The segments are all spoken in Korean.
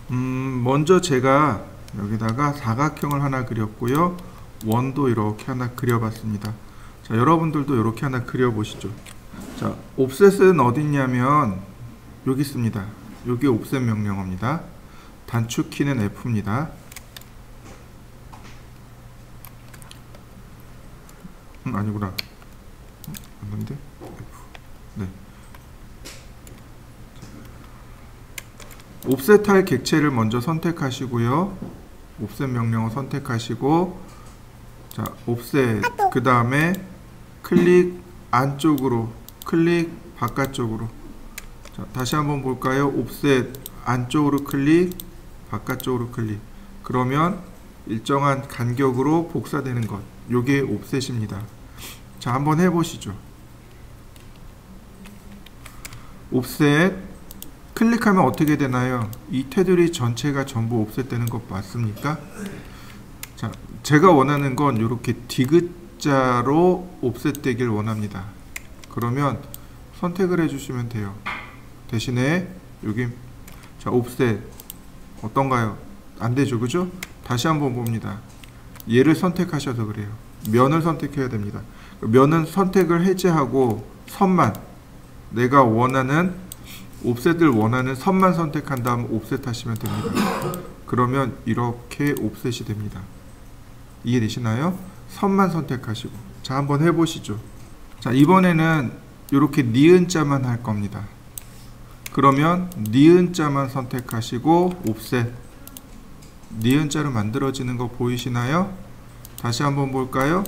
먼저 제가 여기다가 사각형을 하나 그렸고요. 원도 이렇게 하나 그려봤습니다. 자, 여러분들도 이렇게 하나 그려보시죠. 자, 옵셋은 어디 있냐면 여기 있습니다. 여기 옵셋 명령어입니다. 단축키는 F입니다. 아니구나. 맞는데? F. 네. 옵셋할 객체를 먼저 선택하시고요. 옵셋 명령어 선택하시고, 자, 옵셋 그 다음에 클릭 안쪽으로, 클릭 바깥쪽으로. 자, 다시 한번 볼까요? 옵셋 안쪽으로 클릭, 바깥쪽으로 클릭. 그러면 일정한 간격으로 복사되는 것. 요게 옵셋입니다. 자, 한번 해보시죠. 옵셋 클릭하면 어떻게 되나요? 이 테두리 전체가 전부 옵셋 되는 것 맞습니까? 자, 제가 원하는 건 이렇게 디귿자로 옵셋 되길 원합니다. 그러면 선택을 해주시면 돼요. 대신에 여기 자, 옵셋 어떤가요? 안 되죠, 그죠? 다시 한번 봅니다. 얘를 선택하셔서 그래요. 면을 선택해야 됩니다. 면은 선택을 해제하고 선만, 내가 원하는 옵셋을 원하는 선만 선택한 다음 옵셋 하시면 됩니다. 그러면 이렇게 옵셋이 됩니다. 이해되시나요? 선만 선택하시고. 자, 한번 해보시죠. 자, 이번에는 이렇게 니은자만 할 겁니다. 그러면 니은자만 선택하시고 옵셋. 니은자로 만들어지는 거 보이시나요? 다시 한번 볼까요?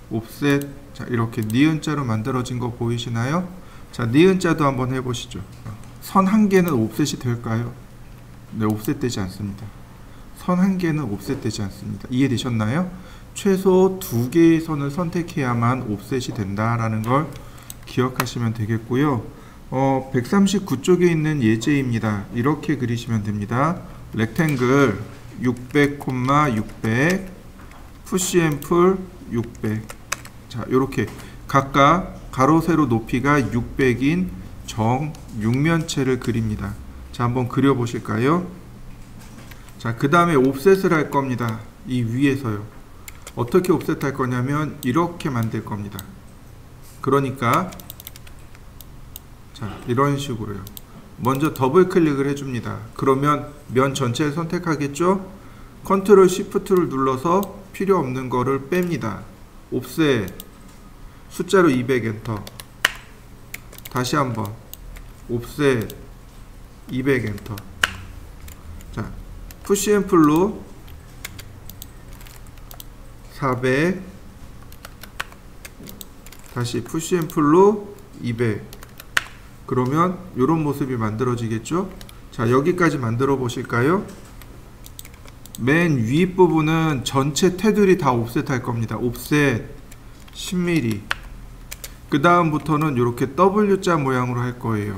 옵셋. 자, 이렇게 니은자로 만들어진 거 보이시나요? 자, 니은자도 한번 해보시죠. 선 한 개는 옵셋이 될까요? 네, 옵셋 되지 않습니다. 선 한 개는 옵셋 되지 않습니다. 이해되셨나요? 최소 두 개의 선을 선택해야만 옵셋이 된다라는 걸 기억하시면 되겠고요. 139쪽에 있는 예제입니다. 이렇게 그리시면 됩니다. 렉탱글 600, 600, 푸시 앤 풀 600. 자, 이렇게 각각 가로 세로 높이가 600인 정 육면체를 그립니다. 자, 한번 그려 보실까요? 자, 그 다음에 옵셋을 할 겁니다. 이 위에서요. 어떻게 옵셋 할 거냐면 이렇게 만들 겁니다. 그러니까 자, 이런 식으로요. 먼저 더블 클릭을 해줍니다. 그러면 면 전체를 선택하겠죠? 컨트롤 시프트를 눌러서 필요 없는 거를 뺍니다. 옵셋 숫자로 200 엔터. 다시 한번 옵셋 200 엔터. 자, 푸시 앤 풀로 400. 다시 푸시 앤 풀로 200. 그러면 이런 모습이 만들어지겠죠? 자, 여기까지 만들어 보실까요? 맨 윗부분은 전체 테두리 다 옵셋 할 겁니다. 옵셋 10mm. 그 다음부터는 이렇게 W자 모양으로 할 거예요.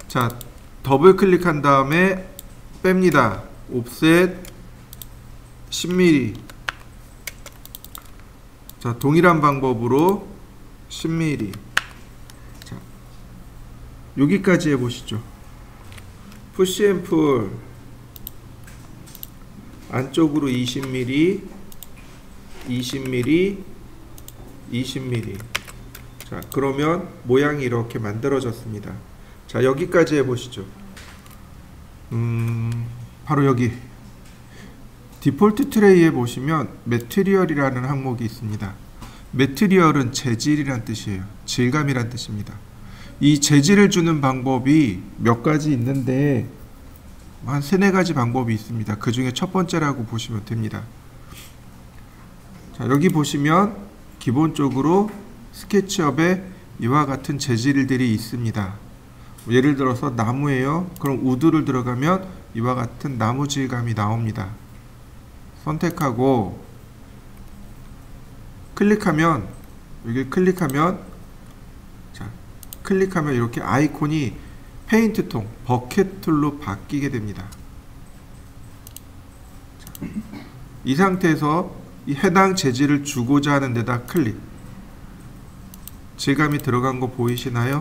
자, 더블 클릭한 다음에 뺍니다. 옵셋 10mm. 자, 동일한 방법으로 10mm. 자, 여기까지 해보시죠. 푸시 앤 풀 안쪽으로 20mm, 20mm, 20mm. 자, 그러면 모양이 이렇게 만들어졌습니다. 자, 여기까지 해보시죠. 바로 여기 디폴트 트레이에 보시면 매트리얼이라는 항목이 있습니다. 매트리얼은 재질이란 뜻이에요. 질감이란 뜻입니다. 이 재질을 주는 방법이 몇 가지 있는데 한 3-4가지 방법이 있습니다. 그 중에 첫 번째라고 보시면 됩니다. 자, 여기 보시면 기본적으로 스케치업에 이와 같은 재질들이 있습니다. 예를 들어서 나무예요. 그럼 우드를 들어가면 이와 같은 나무 질감이 나옵니다. 선택하고 클릭하면, 여기 클릭하면, 자, 클릭하면 이렇게 아이콘이 페인트통, 버켓 툴로 바뀌게 됩니다. 자, 이 상태에서 이 해당 재질을 주고자 하는 데다 클릭. 질감이 들어간 거 보이시나요?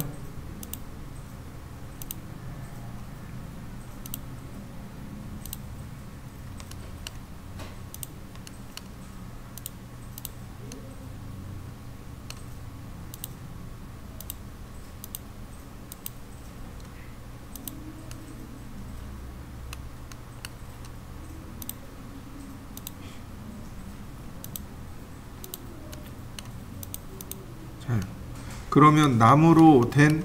그러면 나무로 된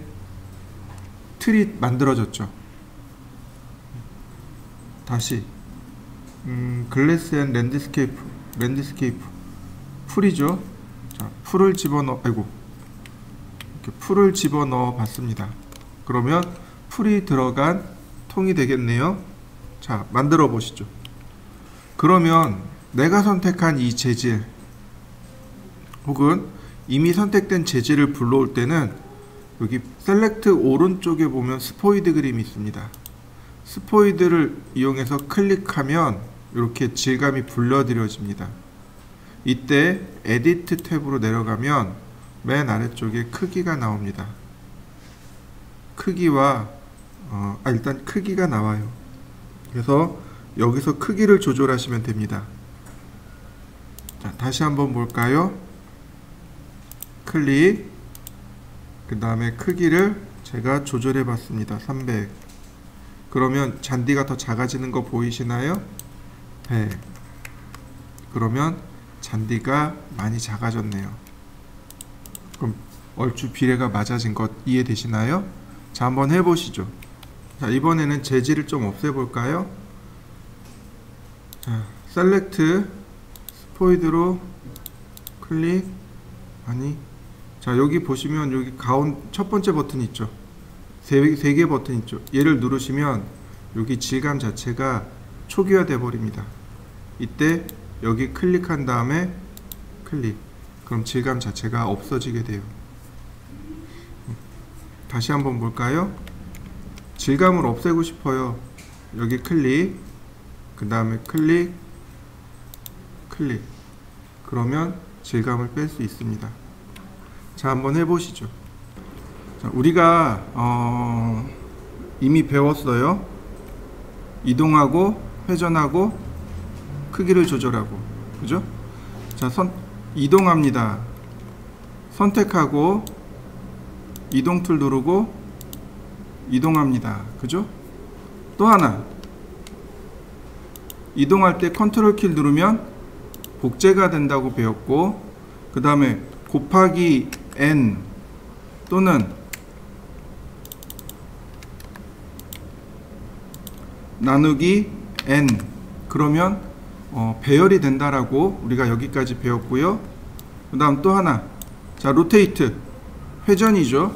틀이 만들어졌죠. 다시 글래스 앤 랜드스케이프 풀이죠. 자, 풀을 집어넣어 이렇게 풀을 집어넣어 봤습니다. 그러면 풀이 들어간 통이 되겠네요. 자, 만들어 보시죠. 그러면 내가 선택한 이 재질 혹은 이미 선택된 재질을 불러올 때는 여기 셀렉트 오른쪽에 보면 스포이드 그림이 있습니다. 스포이드를 이용해서 클릭하면 이렇게 질감이 불러들여집니다. 이때 에디트 탭으로 내려가면 맨 아래쪽에 크기가 나옵니다. 크기와 일단 크기가 나와요. 그래서 여기서 크기를 조절하시면 됩니다. 자, 다시 한번 볼까요? 클릭, 그 다음에 크기를 제가 조절해 봤습니다. 300. 그러면 잔디가 더 작아지는 거 보이시나요? 100. 그러면 잔디가 많이 작아졌네요. 그럼 얼추 비례가 맞아진 것 이해되시나요? 자, 한번 해보시죠. 자, 이번에는 재질을 좀 없애볼까요? 자, 셀렉트 스포이드로 클릭. 자, 여기 보시면 여기 첫 번째 버튼 있죠. 세 개 버튼 있죠. 얘를 누르시면 여기 질감 자체가 초기화 돼 버립니다. 이때 여기 클릭한 다음에 클릭. 그럼 질감 자체가 없어지게 돼요. 다시 한번 볼까요? 질감을 없애고 싶어요. 여기 클릭, 그 다음에 클릭. 그러면 질감을 뺄 수 있습니다. 자, 한번 해보시죠. 자, 우리가 이미 배웠어요. 이동하고 회전하고 크기를 조절하고, 그죠? 자, 이동합니다. 선택하고 이동 툴 누르고 이동합니다. 그죠? 또 하나, 이동할 때 컨트롤 키 누르면 복제가 된다고 배웠고, 그 다음에 곱하기 n 또는 나누기 n 그러면 배열이 된다라고 우리가 여기까지 배웠고요. 그 다음 또 하나, 자, 로테이트 회전이죠.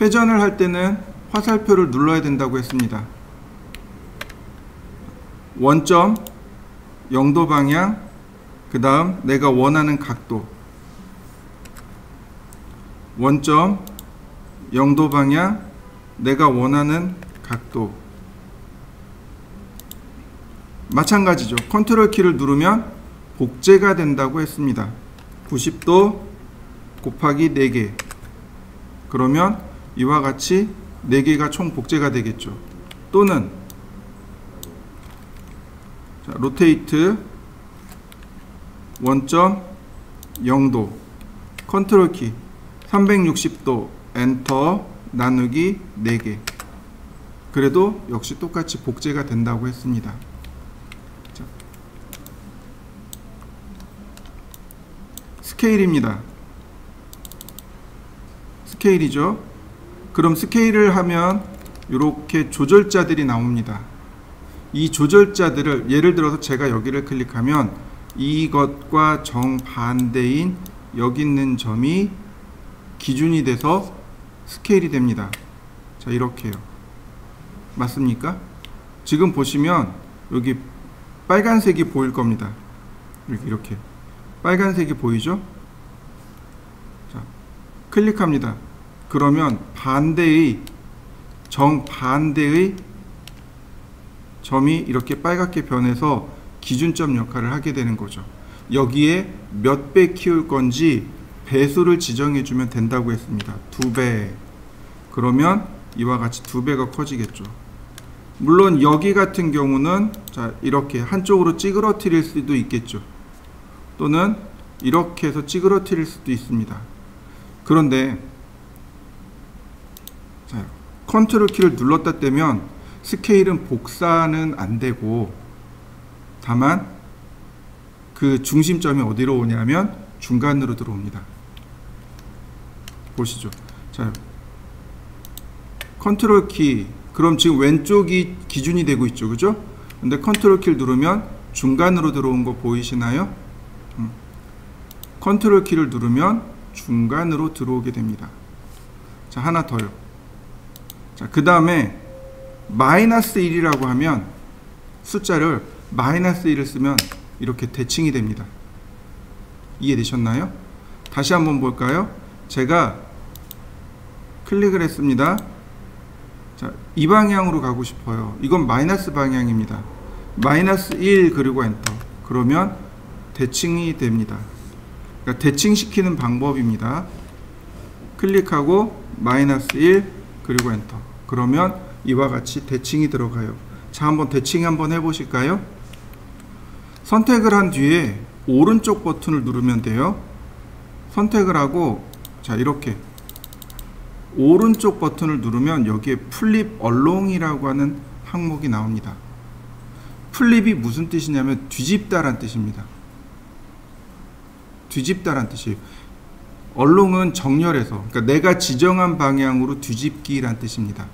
회전을 할 때는 화살표를 눌러야 된다고 했습니다. 원점 0도 방향, 그 다음 내가 원하는 각도, 원점 0도 방향, 내가 원하는 각도. 마찬가지죠. 컨트롤 키를 누르면 복제가 된다고 했습니다. 90도 곱하기 4개. 그러면 이와 같이 4개가 총 복제가 되겠죠. 또는 자, 로테이트 원점 0도 컨트롤 키 360도 엔터 나누기 4개. 그래도 역시 똑같이 복제가 된다고 했습니다. 자, 스케일입니다. 스케일이죠. 그럼 스케일을 하면 이렇게 조절자들이 나옵니다. 이 조절자들을 예를 들어서 제가 여기를 클릭하면 이것과 정반대인 여기 있는 점이 기준이 돼서 스케일이 됩니다. 자, 이렇게요. 맞습니까? 지금 보시면 여기 빨간색이 보일 겁니다. 이렇게 빨간색이 보이죠? 자, 클릭합니다. 그러면 반대의 정반대의 점이 이렇게 빨갛게 변해서 기준점 역할을 하게 되는 거죠. 여기에 몇 배 키울 건지 배수를 지정해 주면 된다고 했습니다. 2배. 그러면 이와 같이 2배가 커지겠죠. 물론 여기 같은 경우는 자, 이렇게 한쪽으로 찌그러뜨릴 수도 있겠죠. 또는 이렇게 해서 찌그러뜨릴 수도 있습니다. 그런데 자, 컨트롤 키를 눌렀다 떼면 스케일은 복사는 안 되고, 다만 그 중심점이 어디로 오냐면 중간으로 들어옵니다. 보시죠. 자, 컨트롤 키, 그럼 지금 왼쪽이 기준이 되고 있죠, 그죠? 근데 컨트롤 키를 누르면 중간으로 들어온 거 보이시나요? 컨트롤 키를 누르면 중간으로 들어오게 됩니다. 자, 하나 더요. 자, 그 다음에 마이너스 1이라고 하면 숫자를 마이너스 1을 쓰면 이렇게 대칭이 됩니다. 이해되셨나요? 다시 한번 볼까요? 제가 클릭을 했습니다. 자, 이 방향으로 가고 싶어요. 이건 마이너스 방향입니다. 마이너스 1 그리고 엔터. 그러면 대칭이 됩니다. 그러니까 대칭시키는 방법입니다. 클릭하고 마이너스 1 그리고 엔터. 그러면 이와 같이 대칭이 들어가요. 자, 한번 대칭 한번 해보실까요? 선택을 한 뒤에 오른쪽 버튼을 누르면 돼요. 선택을 하고, 자, 이렇게 오른쪽 버튼을 누르면 여기에 플립 얼롱이라고 하는 항목이 나옵니다. 플립이 무슨 뜻이냐면 뒤집다란 뜻입니다. 뒤집다란 뜻이에요. 얼롱은 정렬해서, 그러니까 내가 지정한 방향으로 뒤집기란 뜻입니다.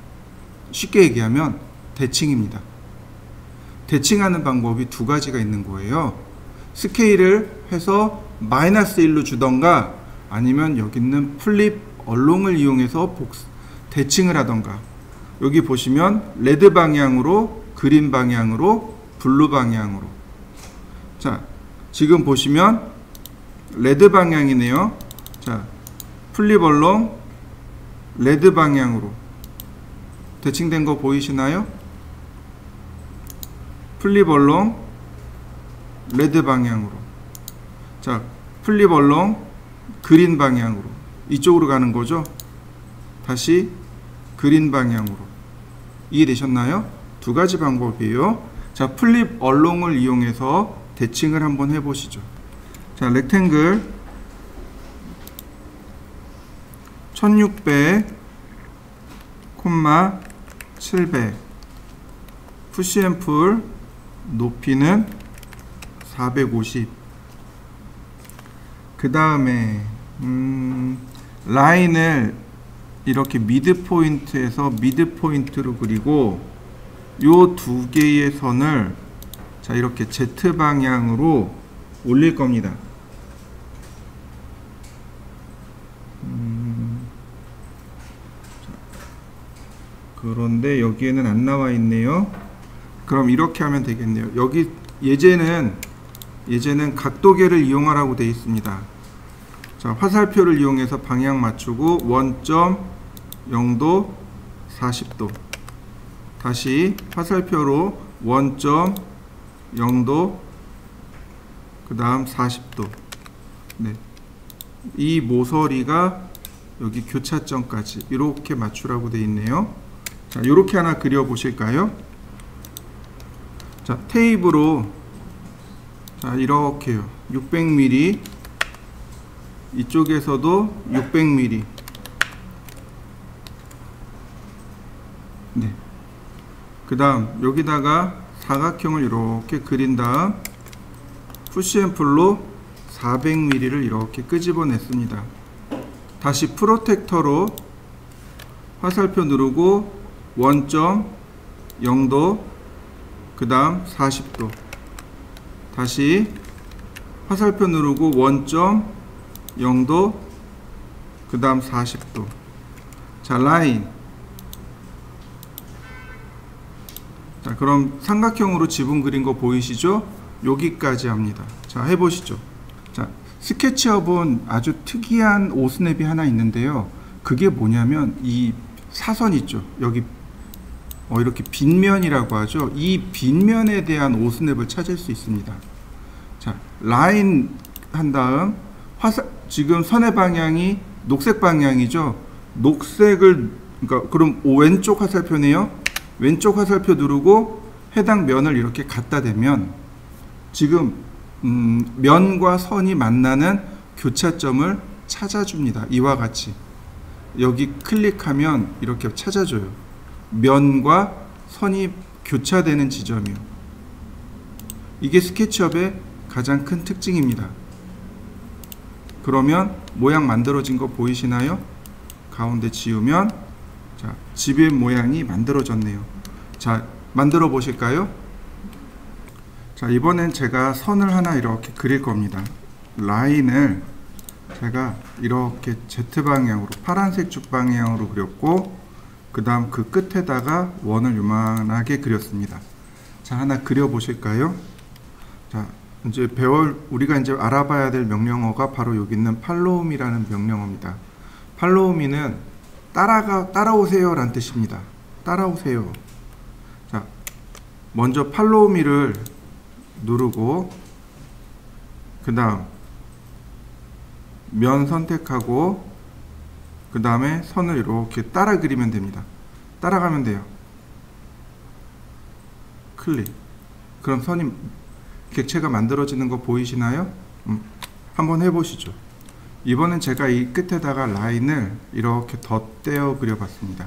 쉽게 얘기하면 대칭입니다. 대칭하는 방법이 두 가지가 있는 거예요. 스케일을 해서 마이너스 1로 주던가, 아니면 여기 있는 플립 얼롱을 이용해서 대칭을 하던가. 여기 보시면 레드 방향으로, 그린 방향으로, 블루 방향으로. 자, 지금 보시면 레드 방향이네요. 자, 플립 얼롱 레드 방향으로 대칭된 거 보이시나요? 플립 얼롱 레드 방향으로. 자, 플립 얼롱 그린 방향으로. 이쪽으로 가는 거죠. 다시 그린 방향으로. 이해되셨나요? 두 가지 방법이에요. 자, 플립 얼롱을 이용해서 대칭을 한번 해보시죠. 자, 렉탱글 1600, 700 푸시앤풀 높이는 450. 그 다음에 라인을 이렇게 미드 포인트에서 미드 포인트로 그리고 요 두 개의 선을, 자, 이렇게 Z 방향으로 올릴 겁니다. 그런데 여기에는 안 나와 있네요. 그럼 이렇게 하면 되겠네요. 여기 예제는 각도계를 이용하라고 되어 있습니다. 자, 화살표를 이용해서 방향 맞추고 원점 0도 40도. 다시 화살표로 원점 0도, 그 다음 40도. 네. 이 모서리가 여기 교차점까지 이렇게 맞추라고 되어 있네요. 자, 이렇게 하나 그려 보실까요? 자, 테이프로, 자, 이렇게요. 600mm, 이쪽에서도 600mm. 네. 그 다음 여기다가 사각형을 이렇게 그린 다음 푸시앤풀로 400mm를 이렇게 끄집어냈습니다. 다시 프로텍터로 화살표 누르고 원점 0도, 그 다음 40도. 다시 화살표 누르고 원점 0도, 그 다음 40도. 자, 라인. 자, 그럼 삼각형으로 지붕 그린 거 보이시죠? 여기까지 합니다. 자, 해보시죠. 자, 스케치업은 아주 특이한 오스냅이 하나 있는데요. 그게 뭐냐면 이 사선 있죠. 여기 이렇게 빗면이라고 하죠. 이 빗면에 대한 오스냅을 찾을 수 있습니다. 자, 라인 한 다음 지금 선의 방향이 녹색 방향이죠. 녹색을, 그러니까 그럼 왼쪽 화살표네요. 왼쪽 화살표 누르고 해당 면을 이렇게 갖다 대면 지금 면과 선이 만나는 교차점을 찾아줍니다. 이와 같이 여기 클릭하면 이렇게 찾아줘요. 면과 선이 교차되는 지점이요. 이게 스케치업의 가장 큰 특징입니다. 그러면 모양 만들어진 거 보이시나요? 가운데 지우면 자, 집의 모양이 만들어졌네요. 자, 만들어 보실까요? 자, 이번엔 제가 선을 하나 이렇게 그릴 겁니다. 라인을 제가 이렇게 Z방향으로 파란색 쭉 방향으로 그렸고, 그 다음 그 끝에다가 원을 요만하게 그렸습니다. 자, 하나 그려 보실까요? 자, 이제 우리가 이제 알아봐야 될 명령어가 바로 여기 있는 follow me라는 명령어입니다. follow me는 따라오세요 라는 뜻입니다. 따라오세요. 자, 먼저 follow me를 누르고, 그 다음 면 선택하고, 그 다음에 선을 이렇게 따라 그리면 됩니다. 따라가면 돼요. 클릭. 그럼 선이 객체가 만들어지는 거 보이시나요? 한번 해보시죠. 이번엔 제가 이 끝에다가 라인을 이렇게 덧대어 그려봤습니다.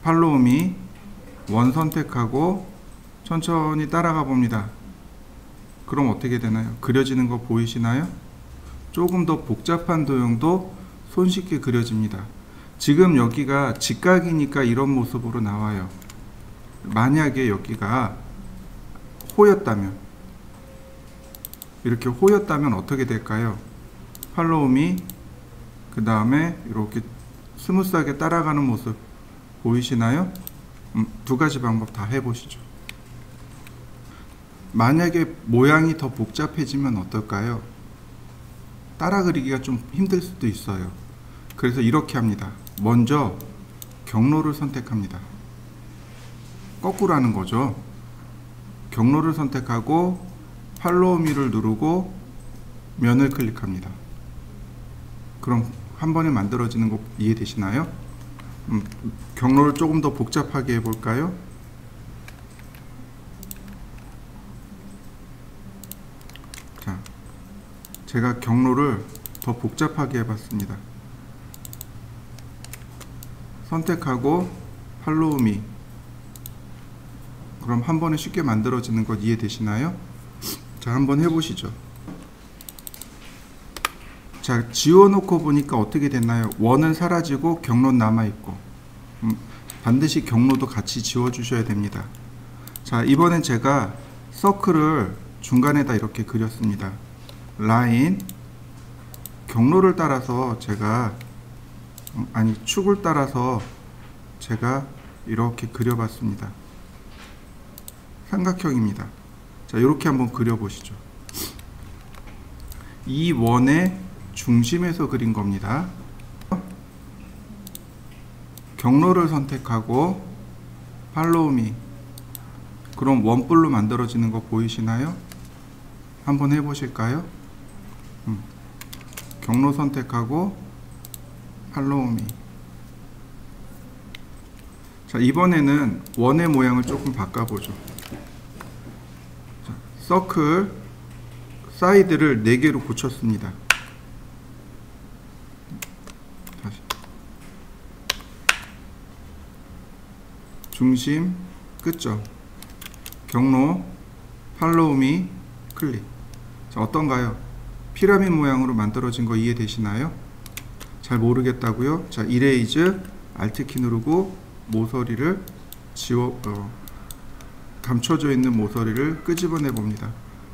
팔로우 미 원 선택하고 천천히 따라가 봅니다. 그럼 어떻게 되나요? 그려지는 거 보이시나요? 조금 더 복잡한 도형도 손쉽게 그려집니다. 지금 여기가 직각이니까 이런 모습으로 나와요. 만약에 여기가 호였다면, 이렇게 호였다면 어떻게 될까요? 팔로우 미, 그 다음에 이렇게 스무스하게 따라가는 모습 보이시나요? 두 가지 방법 다 해보시죠. 만약에 모양이 더 복잡해지면 어떨까요? 따라 그리기가 좀 힘들 수도 있어요. 그래서 이렇게 합니다. 먼저 경로를 선택합니다. 거꾸로 하는 거죠. 경로를 선택하고 팔로우 미를 누르고 면을 클릭합니다. 그럼 한 번에 만들어지는 거 이해되시나요? 경로를 조금 더 복잡하게 해볼까요? 자, 제가 경로를 더 복잡하게 해봤습니다. 선택하고 팔로우 미. 그럼 한 번에 쉽게 만들어지는 것 이해되시나요? 자, 한번 해보시죠. 자, 지워놓고 보니까 어떻게 됐나요? 원은 사라지고 경로는 남아있고, 반드시 경로도 같이 지워주셔야 됩니다. 자, 이번엔 제가 서클을 중간에다 이렇게 그렸습니다. 라인, 경로를 따라서 제가, 축을 따라서 제가 이렇게 그려봤습니다. 삼각형입니다. 자, 이렇게 한번 그려보시죠. 이 원의 중심에서 그린 겁니다. 경로를 선택하고 팔로우 미. 그럼 원뿔로 만들어지는 거 보이시나요? 한번 해보실까요? 경로 선택하고 팔로우 미. 자, 이번에는 원의 모양을 조금 바꿔보죠. 자, 서클 사이드를 4개로 고쳤습니다. 다시. 중심, 끝점, 경로, 팔로우 미, 클릭. 자, 어떤가요? 피라미드 모양으로 만들어진 거 이해되시나요? 잘 모르겠다고요? 자, 이레이즈, 알트키 누르고 모서리를 감춰져 있는 모서리를 끄집어내 봅니다.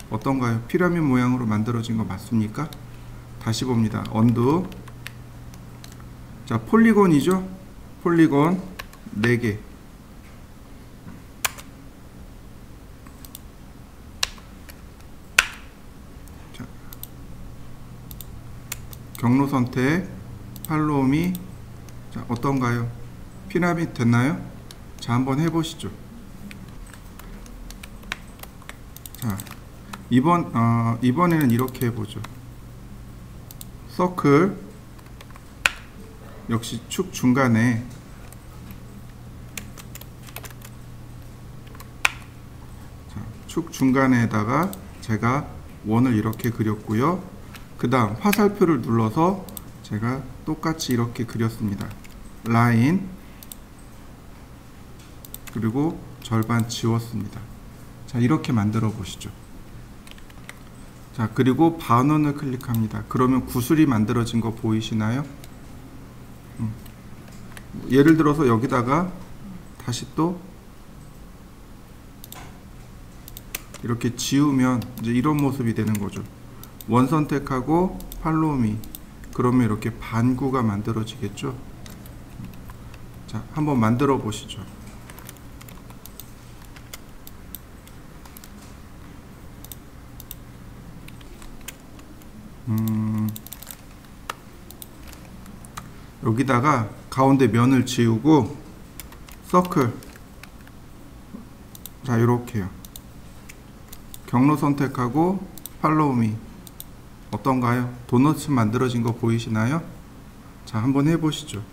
어떤가요? 피라미드 모양으로 만들어진 거 맞습니까? 다시 봅니다. 언두. 자, 폴리곤이죠? 폴리곤 4개. 자, 경로 선택, 팔로우 미. 자, 어떤가요? 피라미드 됐나요? 자, 한번 해보시죠. 자, 이번에는 이렇게 해보죠. 서클, 역시 축 중간에 자, 축 중간에다가 제가 원을 이렇게 그렸고요. 그 다음 화살표를 눌러서 제가 똑같이 이렇게 그렸습니다. 라인, 그리고 절반 지웠습니다. 자, 이렇게 만들어 보시죠. 자, 그리고 반원을 클릭합니다. 그러면 구슬이 만들어진 거 보이시나요? 예를 들어서 여기다가 다시 또 이렇게 지우면 이제 이런 모습이 되는 거죠. 원 선택하고 팔로우 미. 그러면 이렇게 반구가 만들어지겠죠. 자, 한번 만들어 보시죠. 여기다가 가운데 면을 지우고 서클, 자 이렇게요. 경로 선택하고 팔로우 미. 어떤가요? 도넛 만들어진 거 보이시나요? 자, 한번 해보시죠.